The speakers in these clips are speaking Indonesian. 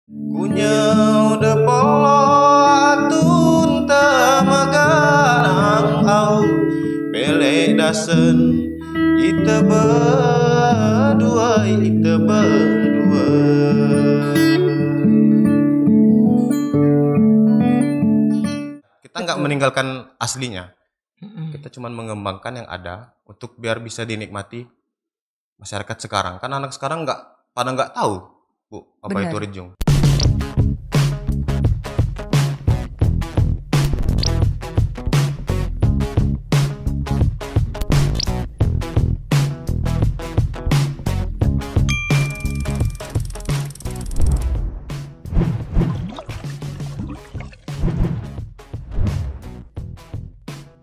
Kunyau depo atun tamaganang au pelek dasen ite berdua. Kita nggak meninggalkan aslinya. Kita cuma mengembangkan yang ada untuk biar bisa dinikmati masyarakat sekarang. Kan anak sekarang nggak tahu, Bu, apa Benar. itu rejung.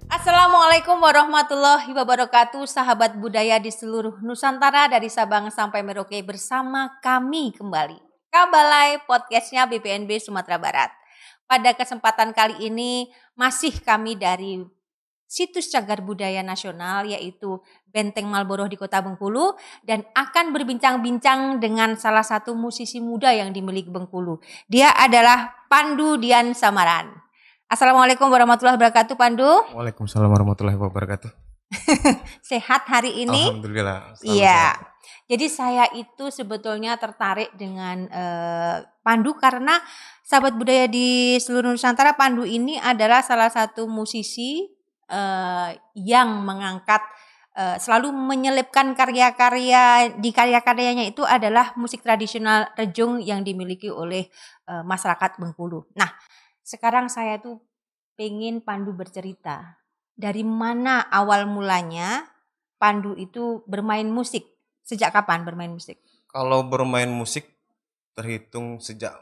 Assalamualaikum warahmatullahi wabarakatuh, sahabat budaya di seluruh Nusantara dari Sabang sampai Merauke, bersama kami kembali Kabalai podcastnya BPNB Sumatera Barat. Pada kesempatan kali ini masih kami dari situs cagar budaya nasional, yaitu Benteng Malboro di Kota Bengkulu, dan akan berbincang-bincang dengan salah satu musisi muda yang dimiliki Bengkulu. Dia adalah Pandu Dian Samaran. Assalamualaikum warahmatullahi wabarakatuh, Pandu. Waalaikumsalam warahmatullahi wabarakatuh. Sehat hari ini? Alhamdulillah. Iya. Jadi saya itu sebetulnya tertarik dengan Pandu karena sahabat budaya di seluruh Nusantara, Pandu ini adalah salah satu musisi yang mengangkat selalu menyelipkan karya-karya, di karya-karyanya itu adalah musik tradisional rejung yang dimiliki oleh masyarakat Bengkulu. Nah, sekarang saya tuh pengen Pandu bercerita. Dari mana awal mulanya Pandu itu bermain musik? Sejak kapan bermain musik? Kalau bermain musik terhitung sejak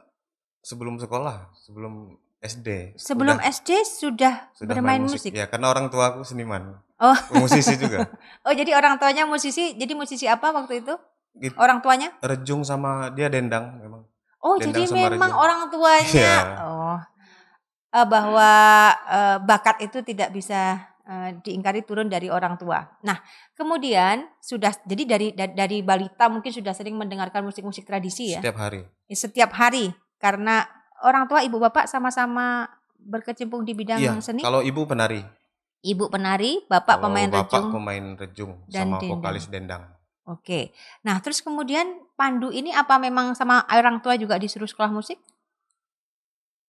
sebelum sekolah, sebelum SD. Sebelum SD sudah bermain main musik? Ya, karena orang tua aku seniman. Oh. Musisi juga. Oh, jadi orang tuanya musisi. Jadi musisi apa waktu itu? Gitu. Orang tuanya? Rejung sama dia dendang memang. Oh, Dendang jadi sama memang rejung. orang tuanya. Yeah. Bahwa bakat itu tidak bisa diingkari, turun dari orang tua. Nah, kemudian sudah jadi dari balita mungkin sudah sering mendengarkan musik-musik tradisi ya. Setiap hari. Setiap hari, karena orang tua ibu bapak sama-sama berkecimpung di bidang seni. Kalau ibu penari. Ibu penari, bapak pemain rejung. Bapak pemain rejung dan sama dendang. vokalis dendang. Oke. Nah, terus kemudian Pandu ini apa memang sama orang tua juga disuruh sekolah musik?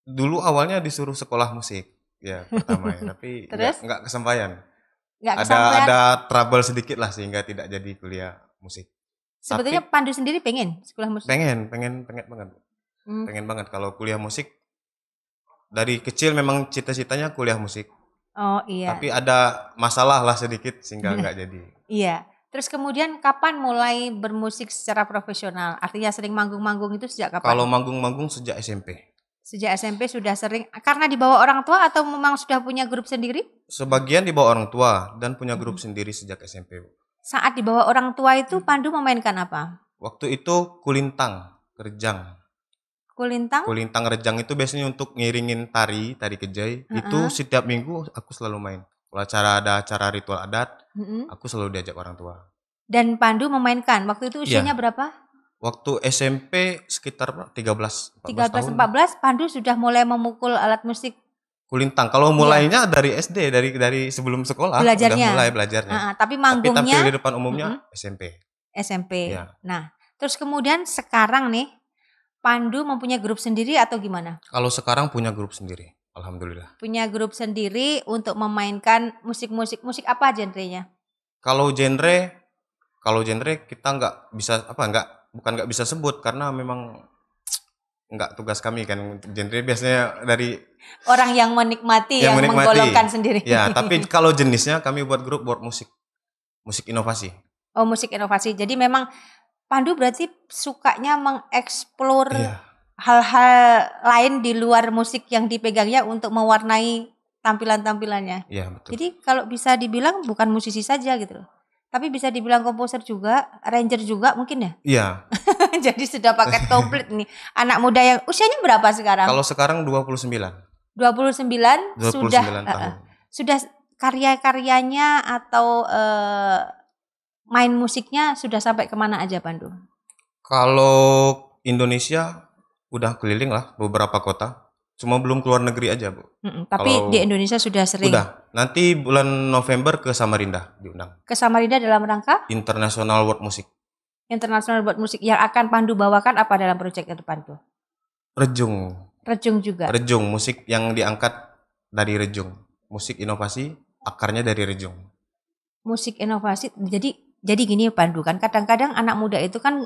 Dulu awalnya disuruh sekolah musik, ya pertama ya, tapi nggak kesampaian. Ada trouble sedikit lah sehingga tidak jadi kuliah musik. Sebetulnya tapi, Pandu sendiri pengen sekolah musik? Pengen banget. Pengen banget kalau kuliah musik. Dari kecil memang cita-citanya kuliah musik. Oh iya. Tapi ada masalah lah sedikit sehingga nggak jadi. Iya. Terus kemudian kapan mulai bermusik secara profesional? Artinya sering manggung-manggung itu sejak kapan? Kalau manggung-manggung sejak SMP. Sejak SMP sudah sering, karena dibawa orang tua atau memang sudah punya grup sendiri? Sebagian dibawa orang tua dan punya grup sendiri sejak SMP. Saat dibawa orang tua itu Pandu memainkan apa? Waktu itu kulintang, rejang. Kulintang? Kulintang rejang itu biasanya untuk ngiringin tari kejai. Itu setiap minggu aku selalu main. Kalau ada acara ritual adat, aku selalu diajak orang tua. Dan Pandu memainkan, waktu itu usianya berapa? Waktu SMP sekitar 13-14 tahun. 13-14 Pandu sudah mulai memukul alat musik kulintang. Kalau mulainya dari SD, dari sebelum sekolah belajarnya. Udah mulai belajarnya. Tapi manggungnya tapi tampil di depan umumnya SMP. Ya. Nah, terus kemudian sekarang nih Pandu mempunyai grup sendiri atau gimana? Kalau sekarang punya grup sendiri, alhamdulillah. Punya grup sendiri untuk memainkan musik apa genrenya? Kalau genre kita bukan nggak bisa sebut karena memang nggak tugas kami kan. Genre biasanya dari orang yang menikmati, yang menggolongkan sendiri. Ya, tapi kalau jenisnya kami buat musik inovasi. Oh, musik inovasi. Jadi memang Pandu berarti sukanya mengeksplor hal-hal lain di luar musik yang dipegangnya untuk mewarnai tampilan-tampilannya. Iya, betul. Jadi kalau bisa dibilang bukan musisi saja gitu loh. Tapi bisa dibilang komposer juga, arranger juga mungkin ya? Iya. Jadi sudah paket komplit nih. Anak muda yang usianya berapa sekarang? Kalau sekarang 29. 29 sudah tahun. Sudah karya-karyanya atau main musiknya sudah sampai kemana aja Pandu? Kalau Indonesia Udah keliling lah beberapa kota. Cuma belum keluar negeri aja, Bu. Tapi di Kalau Indonesia sudah sering. udah, nanti bulan November ke Samarinda diundang. Ke Samarinda dalam rangka International World Music. internasional buat musik yang akan Pandu bawakan apa dalam proyek ke depan tuh? Rejung. Rejung juga. Rejung, musik yang diangkat dari Rejung. Musik inovasi, akarnya dari Rejung. Musik inovasi. Jadi gini Pandu kan kadang-kadang anak muda itu kan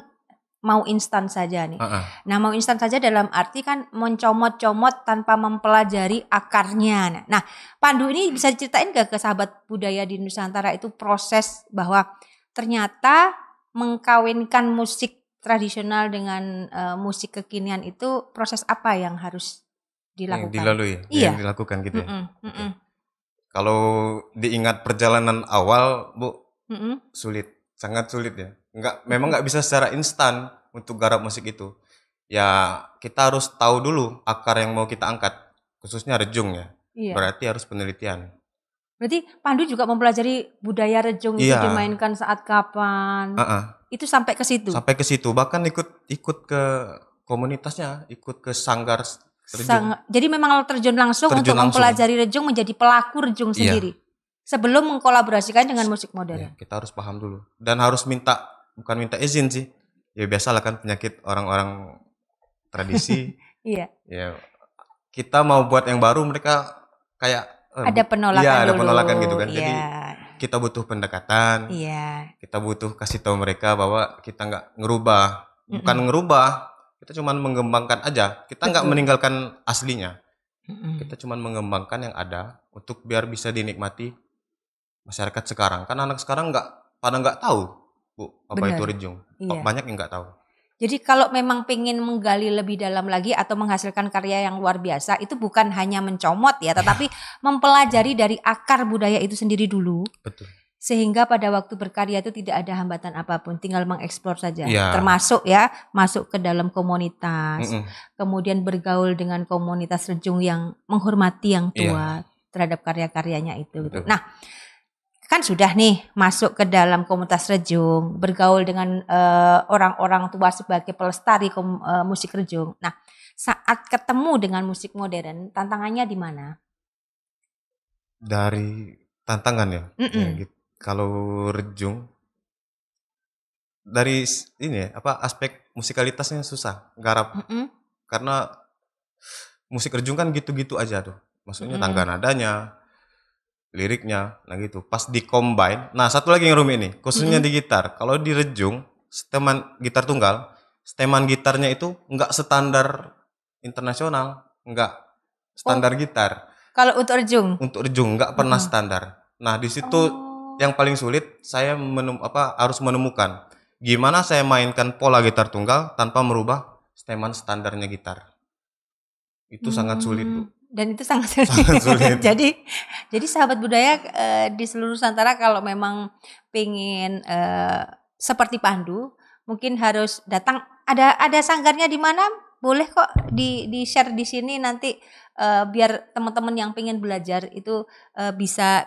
mau instan saja nih. Nah, mau instan saja dalam arti kan mencomot-comot tanpa mempelajari akarnya. Nah, Pandu ini bisa diceritain gak ke sahabat budaya di Nusantara itu proses bahwa ternyata mengkawinkan musik tradisional dengan musik kekinian itu proses apa yang harus dilakukan? Yang dilalui, Iya. yang dilakukan gitu ya. Kalau diingat perjalanan awal, Bu, sulit, sangat sulit ya. Memang nggak bisa secara instan untuk garap musik itu. Ya kita harus tahu dulu akar yang mau kita angkat, khususnya rejung ya. Iya. Berarti harus penelitian. Berarti Pandu juga mempelajari budaya rejung itu dimainkan saat kapan? Itu sampai ke situ. Sampai ke situ, bahkan ikut ke komunitasnya, ikut ke sanggar rejung. Jadi memang terjun langsung untuk mempelajari rejung, menjadi pelaku rejung sendiri. Sebelum mengkolaborasikan dengan musik modern. Kita harus paham dulu dan harus bukan minta izin sih. Ya biasalah kan penyakit orang-orang tradisi. Iya. Ya kita mau buat yang baru, mereka kayak ada penolakan dulu. Ada penolakan gitu kan. Iya. Jadi kita butuh pendekatan. Iya. Kita butuh kasih tahu mereka bahwa kita nggak ngerubah, bukan ngerubah. Kita cuma mengembangkan aja. Kita nggak meninggalkan aslinya. Kita cuma mengembangkan yang ada untuk biar bisa dinikmati masyarakat sekarang. Kan anak sekarang pada nggak tahu, Bu, apa itu rejung. Iya. Banyak yang nggak tahu. Jadi kalau memang pengen menggali lebih dalam lagi atau menghasilkan karya yang luar biasa, itu bukan hanya mencomot ya, tetapi mempelajari dari akar budaya itu sendiri dulu. Betul. Sehingga pada waktu berkarya itu tidak ada hambatan apapun, tinggal mengeksplor saja. Ya. Termasuk masuk ke dalam komunitas, kemudian bergaul dengan komunitas rejung yang menghormati yang tua terhadap karya-karyanya itu. Gitu. Nah, kan sudah nih masuk ke dalam komunitas rejung, bergaul dengan orang-orang tua sebagai pelestari musik rejung. Nah, saat ketemu dengan musik modern, tantangannya di mana? Dari tantangan ya, gitu. Kalau rejung dari ini ya, aspek musikalitasnya susah garap. Karena musik rejung kan gitu-gitu aja tuh. Maksudnya tangga nadanya, liriknya, nah gitu. Pas di combine, nah satu lagi yang rumit nih, khususnya di gitar. Kalau di rejung, seteman gitar tunggal, seteman gitarnya itu nggak standar internasional, nggak standar gitar. Kalau untuk rejung? Untuk rejung nggak pernah standar. Nah di situ yang paling sulit saya harus menemukan gimana saya mainkan pola gitar tunggal tanpa merubah seteman standarnya gitar. Itu sangat sulit, Bu. Dan itu sangat sulit. jadi sahabat budaya di seluruh Nusantara kalau memang pengen seperti Pandu, mungkin harus datang. Ada sanggarnya di mana? Boleh kok di share di sini nanti biar teman-teman yang pengen belajar itu bisa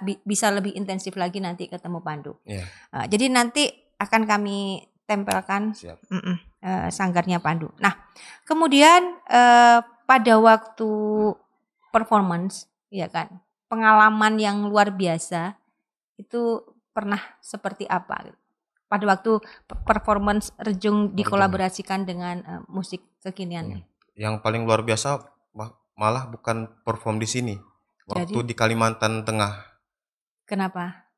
lebih intensif lagi nanti ketemu Pandu. Jadi nanti akan kami tempelkan sanggarnya Pandu. Nah, kemudian pada waktu performance, ya kan, pengalaman yang luar biasa itu pernah seperti apa? Pada waktu performance rejung dikolaborasikan dengan musik kekinian. Yang paling luar biasa malah bukan perform di sini, waktu di Kalimantan Tengah. Kenapa?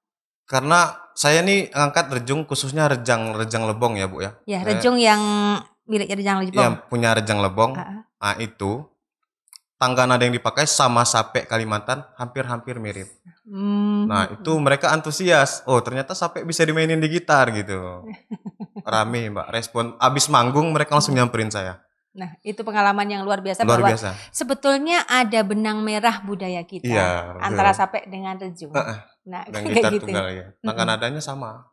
Karena saya nih angkat rejung khususnya rejang lebong ya, Bu ya. Ya, rejung yang milik rejang lebong. Yang punya rejang lebong. Nah, itu tangga nada yang dipakai sama sape Kalimantan hampir-hampir mirip. Nah, itu mereka antusias. Oh, ternyata sape bisa dimainin di gitar gitu. Rame, Mbak. Respon abis manggung mereka langsung nyamperin saya. Nah, itu pengalaman yang luar biasa bahwa sebetulnya ada benang merah budaya kita antara sape dengan rejung. Nah, dan gitar gitu. Tunggal ya. Tangga nadanya sama.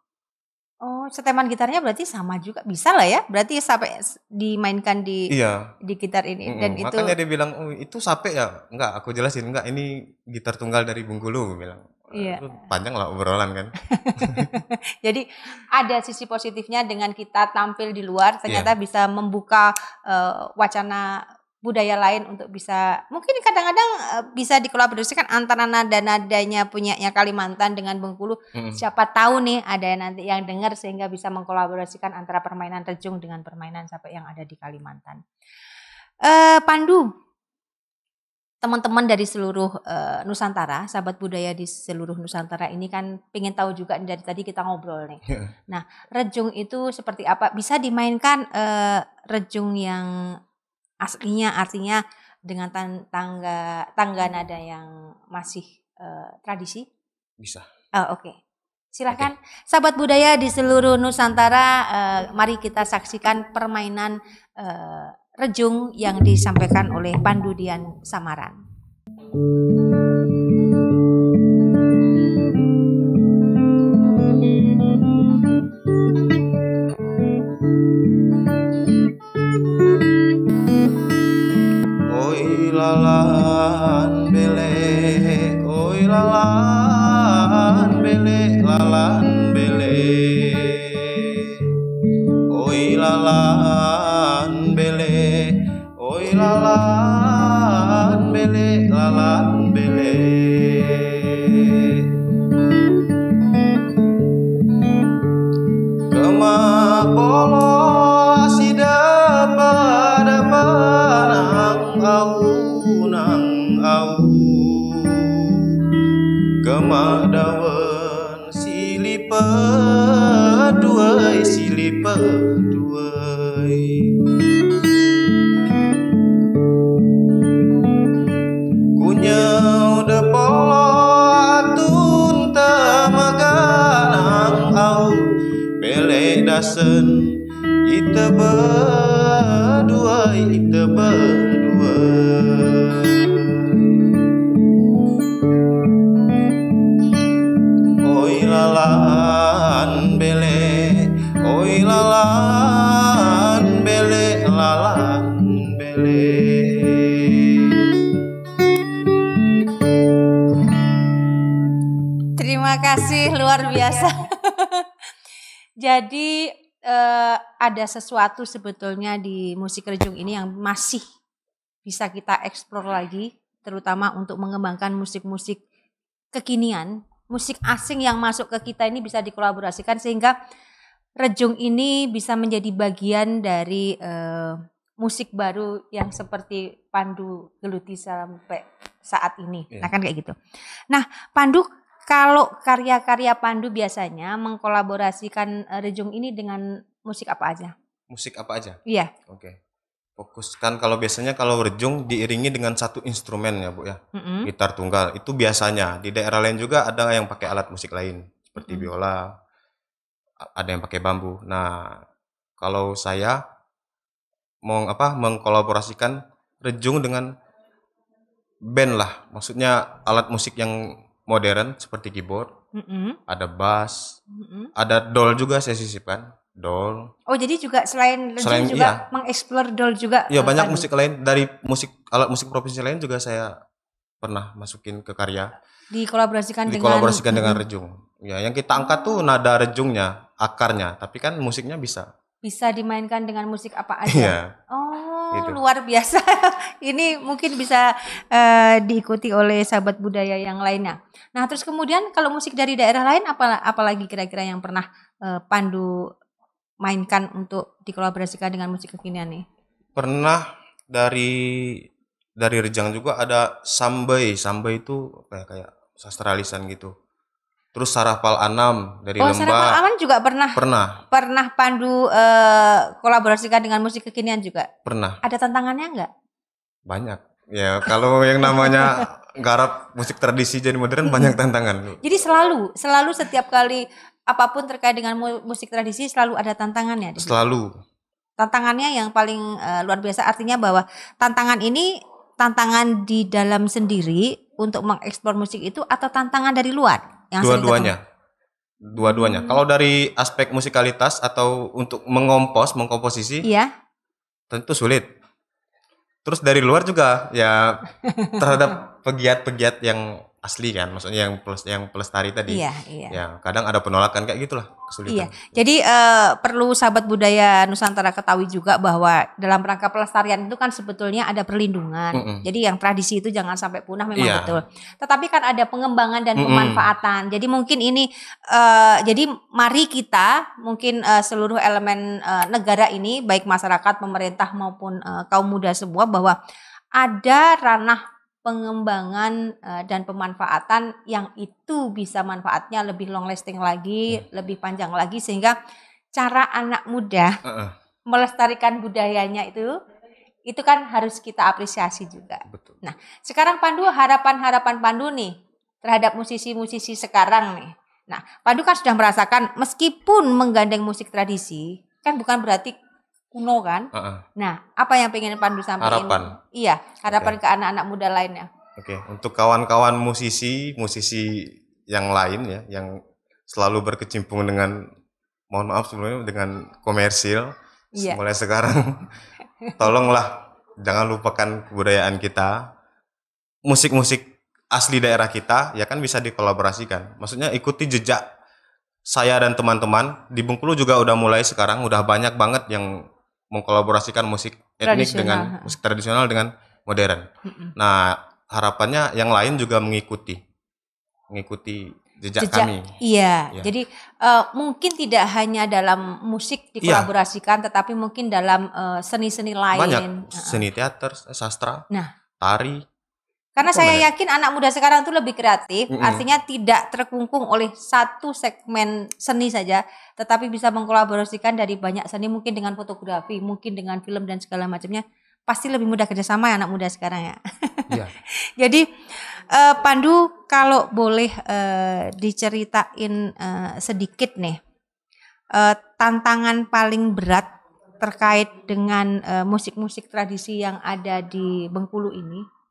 Oh, seteman gitarnya berarti sama juga, bisa lah ya? Berarti sape dimainkan di gitar ini dan itu. Makanya dia bilang, "Oh, itu sape ya?" Enggak, aku jelasin, enggak, ini gitar tunggal dari Bengkulu, bilang. Iya. Panjang lah obrolan kan. Jadi ada sisi positifnya dengan kita tampil di luar, ternyata Iya. bisa membuka wacana budaya lain untuk bisa, mungkin kadang-kadang bisa dikolaborasikan antara nada-nadanya punyanya Kalimantan dengan Bengkulu. Siapa tahu nih ada nanti yang dengar sehingga bisa mengkolaborasikan antara permainan Rejung dengan permainan Sape yang ada di Kalimantan. Pandu, teman-teman dari seluruh Nusantara, sahabat budaya di seluruh Nusantara ini kan pengen tahu juga dari tadi kita ngobrol nih. Nah, Rejung itu seperti apa? Bisa dimainkan Rejung yang aslinya, artinya dengan tangga nada yang masih tradisi? Bisa. Oke. Silakan sahabat budaya di seluruh Nusantara, mari kita saksikan permainan Rejung yang disampaikan oleh Pandu Dian Samaran. Oi lalan bele, oi lalan bele, lalan bele. Oi lalan bele, oi lalan bele, lalan bele. Kemak bolo asida pada panang au kemak daun silipe duai kunyau de polo atun tamaganang au bele dasen ite berdua. Oi lalan bele, oi lalan bele, lalan bele. Terima kasih, luar biasa. Jadi ada sesuatu sebetulnya di musik Rejung ini yang masih bisa kita eksplor lagi, terutama untuk mengembangkan musik-musik kekinian, musik asing yang masuk ke kita ini bisa dikolaborasikan sehingga Rejung ini bisa menjadi bagian dari musik baru yang seperti Pandu geluti sampai saat ini. Nah kan kayak gitu. Nah Pandu, kalau karya-karya Pandu biasanya mengkolaborasikan Rejung ini dengan musik apa aja? Musik apa aja? Iya. Oke. Fokuskan kalau biasanya kalau Rejung diiringi dengan satu instrumen ya Bu ya. Gitar tunggal. Itu biasanya. Di daerah lain juga ada yang pakai alat musik lain seperti biola. Ada yang pakai bambu. Nah, kalau saya mau mengkolaborasikan Rejung dengan band lah. Maksudnya alat musik yang modern seperti keyboard, ada bass, ada dol juga saya sisipkan, dol. Oh jadi juga selain Rejung juga mengeksplor dol juga? Iya banyak musik lain dari alat musik provinsi lain juga saya pernah masukin ke karya. Dikolaborasikan dengan Rejung. Ya yang kita angkat tuh nada Rejungnya, akarnya, tapi kan musiknya bisa. Bisa dimainkan dengan musik apa aja. Iya. Oh gitu. Luar biasa. Ini mungkin bisa diikuti oleh sahabat budaya yang lainnya. Nah terus kemudian kalau musik dari daerah lain apalagi kira-kira yang pernah Pandu mainkan untuk dikolaborasikan dengan musik kekinian nih? Pernah dari Rejang juga ada Sambai. Sambai itu kayak sastra lisan gitu. Terus Sarafal Anam dari Lembah. Sarafal Anam juga pernah. Pernah Pandu kolaborasikan dengan musik kekinian juga? Pernah. Ada tantangannya enggak? Banyak. Ya kalau yang namanya garap musik tradisi jadi modern banyak tantangan. Jadi selalu setiap kali apapun terkait dengan musik tradisi selalu ada tantangannya? Selalu. Tantangannya yang paling luar biasa artinya bahwa tantangan ini tantangan di dalam sendiri untuk mengeksplor musik itu atau tantangan dari luar? Dua-duanya. Kalau dari aspek musikalitas atau untuk mengkomposisi, tentu sulit. Terus dari luar juga ya terhadap pegiat-pegiat yang asli kan, maksudnya yang pelestari tadi. Iya, iya. Ya, kadang ada penolakan kayak gitulah, Iya, kesulitan. jadi perlu sahabat budaya Nusantara ketahui juga bahwa dalam rangka pelestarian itu kan sebetulnya ada perlindungan. Jadi yang tradisi itu jangan sampai punah memang Iya. betul. Tetapi kan ada pengembangan dan pemanfaatan. Jadi mungkin ini, jadi mari kita mungkin seluruh elemen negara ini, baik masyarakat, pemerintah maupun kaum muda semua, bahwa ada ranah pengembangan dan pemanfaatan yang itu bisa manfaatnya lebih long lasting lagi, lebih panjang lagi, sehingga cara anak muda melestarikan budayanya itu kan harus kita apresiasi juga. Betul. Nah, sekarang Pandu, harapan-harapan Pandu nih terhadap musisi-musisi sekarang nih. Nah, Pandu kan sudah merasakan meskipun menggandeng musik tradisi kan bukan berarti kuno kan. Nah, apa yang pengen Pandu sampaikan? Harapan. Iya, harapan ke anak-anak muda lainnya. Oke, untuk kawan-kawan musisi yang lain ya, yang selalu berkecimpung dengan, mohon maaf sebelumnya, dengan komersil. Iya. Mulai sekarang tolonglah jangan lupakan kebudayaan kita. Musik-musik asli daerah kita ya kan bisa dikolaborasikan. Maksudnya ikuti jejak saya dan teman-teman di Bengkulu juga udah mulai sekarang, udah banyak banget yang mengkolaborasikan musik etnik dengan musik tradisional dengan modern. Nah, harapannya yang lain juga mengikuti jejak kami. Iya. Jadi mungkin tidak hanya dalam musik dikolaborasikan, tetapi mungkin dalam seni-seni lain. Banyak seni teater, sastra, tari. Karena saya yakin anak muda sekarang itu lebih kreatif, artinya tidak terkungkung oleh satu segmen seni saja, tetapi bisa mengkolaborasikan dari banyak seni, mungkin dengan fotografi, mungkin dengan film dan segala macamnya. Pasti lebih mudah kerjasama ya anak muda sekarang ya. Iya. Jadi Pandu, kalau boleh diceritain sedikit nih, tantangan paling berat terkait dengan musik-musik tradisi yang ada di Bengkulu ini,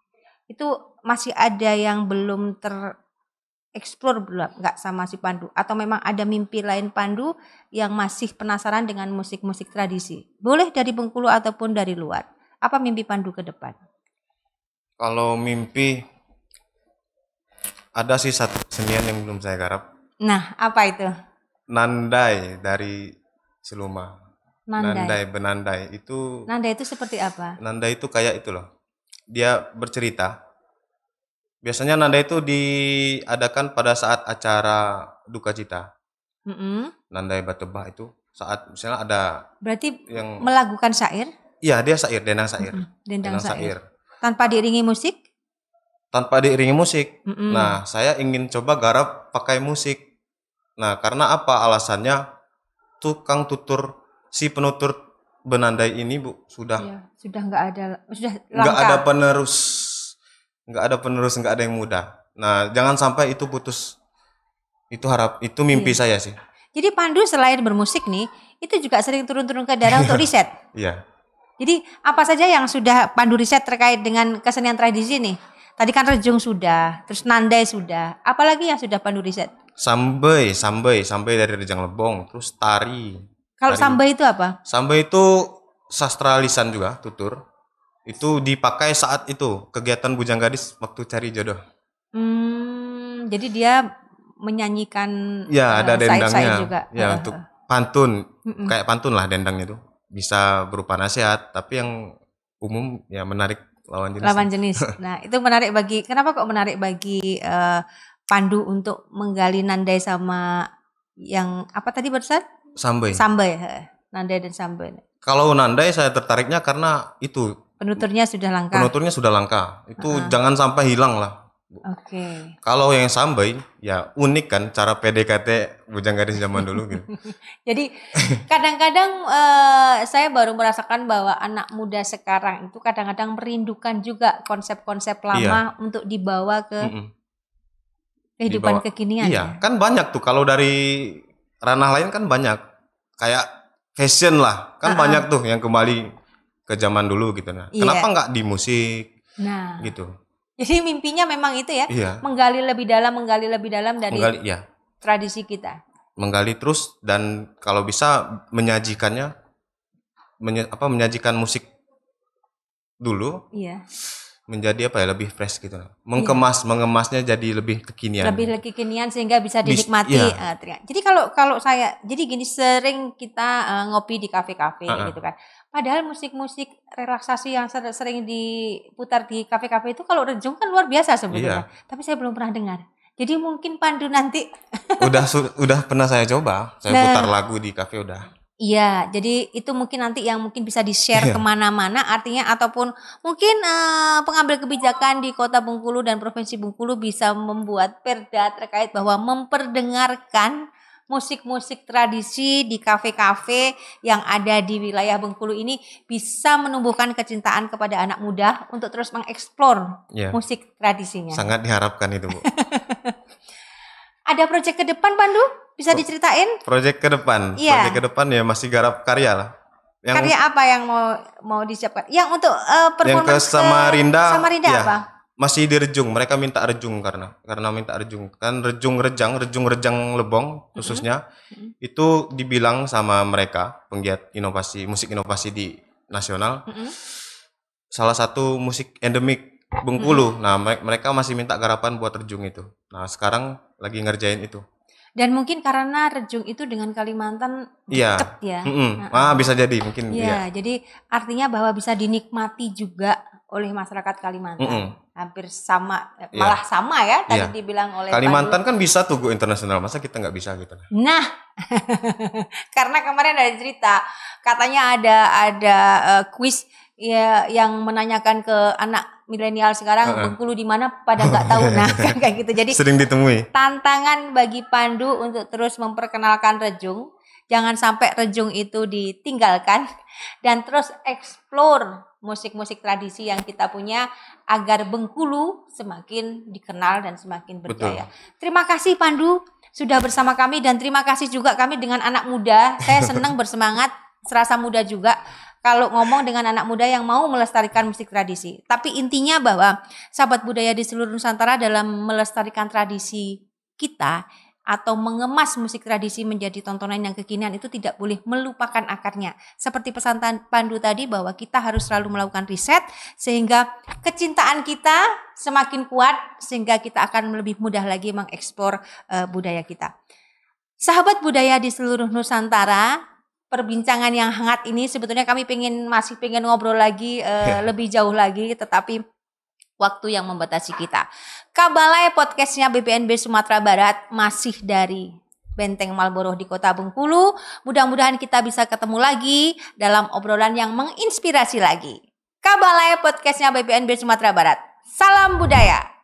itu masih ada yang belum tereksplor belum nggak sama si Pandu, atau memang ada mimpi lain Pandu yang masih penasaran dengan musik-musik tradisi, boleh dari Bengkulu ataupun dari luar. Apa mimpi Pandu ke depan? Kalau mimpi, ada sih satu kesenian yang belum saya garap. Nah, apa itu? Nandai dari Seluma. Benandai itu. Nandai itu seperti apa? Nandai itu kayak itu loh. Dia bercerita. Biasanya nandai itu diadakan pada saat acara duka cita. Nandai Batebah itu saat misalnya ada. Berarti yang melakukan syair? Iya, dia syair, dendang syair. Dendang syair. Tanpa diiringi musik? Tanpa diiringi musik. Nah, saya ingin coba garap pakai musik. Nah, karena apa alasannya? Tukang tutur, si penutur benandai ini Bu, sudah nggak ada, sudah langka. Nggak ada penerus, nggak ada yang muda. Nah, jangan sampai itu putus. Itu mimpi saya sih. Jadi Pandu selain bermusik nih, itu juga sering turun-turun ke daerah untuk riset. Iya. Jadi apa saja yang sudah Pandu riset terkait dengan kesenian tradisi nih? Tadi kan Rejung sudah, terus Nandai sudah. Apalagi yang sudah Pandu riset? Sambai dari Rejang Lebong, terus tari. Kalau sambai itu apa? Sambai itu sastra lisan juga, tutur. Itu dipakai saat itu kegiatan bujang gadis waktu cari jodoh. Jadi dia menyanyikan ada dendangnya juga. Ya, untuk pantun, kayak pantun lah dendangnya itu. Bisa berupa nasihat, tapi yang umum ya menarik lawan jenis. Nah, itu menarik kenapa kok menarik bagi Pandu untuk menggali nandai sama yang apa tadi barusan? Sambai. Nandai dan sambai. Kalau nandai saya tertariknya karena itu penuturnya sudah langka. Itu jangan sampai hilang lah. Oke. Kalau yang sambai ya unik kan cara PDKT bujang gadis zaman dulu gitu. Jadi kadang-kadang saya baru merasakan bahwa anak muda sekarang itu kadang-kadang merindukan juga konsep-konsep lama untuk dibawa ke kehidupan kekinian. Iya, kan banyak tuh kalau dari ranah lain kan banyak. Kayak fashion lah, kan banyak tuh yang kembali ke zaman dulu gitu. Nah, kenapa nggak di musik? Nah, gitu. Jadi mimpinya memang itu ya, menggali lebih dalam dari tradisi kita. Menggali terus dan kalau bisa menyajikan musik dulu. menjadi apa ya, lebih fresh gitu. Mengemasnya jadi lebih kekinian. Lebih kekinian sehingga bisa dinikmati. Iya. Jadi kalau saya jadi gini, sering kita ngopi di kafe-kafe gitu kan. Padahal musik-musik relaksasi yang sering diputar di kafe-kafe itu kalau Rejung kan luar biasa sebetulnya. Iya. Tapi saya belum pernah dengar. Jadi mungkin Pandu nanti udah pernah saya coba. Saya putar lagu di kafe udah. Iya, jadi itu mungkin nanti yang mungkin bisa di-share kemana-mana, artinya ataupun mungkin pengambil kebijakan di Kota Bengkulu dan Provinsi Bengkulu bisa membuat perda terkait bahwa memperdengarkan musik-musik tradisi di kafe-kafe yang ada di wilayah Bengkulu ini bisa menumbuhkan kecintaan kepada anak muda untuk terus mengeksplor musik tradisinya. Sangat diharapkan itu, Bu. Ada proyek ke depan, Pandu? Bisa diceritain? Proyek ke depan. Proyek ke depan ya masih garap karya lah. Karya apa yang mau disiapkan? Yang untuk performance yang ke Samarinda ya, apa? Masih di Rejung. Mereka minta Rejung karena minta Rejung. Kan Rejung Rejang Lebong khususnya itu dibilang sama mereka penggiat inovasi, musik inovasi di nasional. Salah satu musik endemik Bengkulu. Nah, mereka masih minta garapan buat Rejung itu. Nah, sekarang lagi ngerjain itu. Dan mungkin karena Rejung itu dengan Kalimantan dekat ya. Bisa jadi mungkin. Iya, jadi artinya bahwa bisa dinikmati juga oleh masyarakat Kalimantan. Hampir sama, malah sama ya tadi dibilang oleh Kalimantan Pandu. Kan bisa tuh go internasional, masa kita nggak bisa gitu. Nah, karena kemarin ada cerita katanya ada kuis ya yang menanyakan ke anak milenial sekarang Bengkulu di mana pada nggak tahu. Nah, kayak gitu. Jadi sering ditemui. Tantangan bagi Pandu untuk terus memperkenalkan Rejung. Jangan sampai Rejung itu ditinggalkan dan terus explore musik-musik tradisi yang kita punya agar Bengkulu semakin dikenal dan semakin berjaya. Terima kasih Pandu sudah bersama kami dan terima kasih juga kami dengan anak muda. Saya senang bersemangat, serasa muda juga. Kalau ngomong dengan anak muda yang mau melestarikan musik tradisi. Tapi intinya bahwa sahabat budaya di seluruh Nusantara dalam melestarikan tradisi kita atau mengemas musik tradisi menjadi tontonan yang kekinian itu tidak boleh melupakan akarnya. Seperti pesan Pandu tadi bahwa kita harus selalu melakukan riset sehingga kecintaan kita semakin kuat sehingga kita akan lebih mudah lagi mengeksplor budaya kita. Sahabat budaya di seluruh Nusantara, perbincangan yang hangat ini sebetulnya kami masih pengen ngobrol lagi lebih jauh lagi, tetapi waktu yang membatasi kita. Kabalai podcastnya BPNB Sumatera Barat masih dari Benteng Marlborough di Kota Bengkulu. Mudah-mudahan kita bisa ketemu lagi dalam obrolan yang menginspirasi lagi. Kabalai podcastnya BPNB Sumatera Barat. Salam budaya.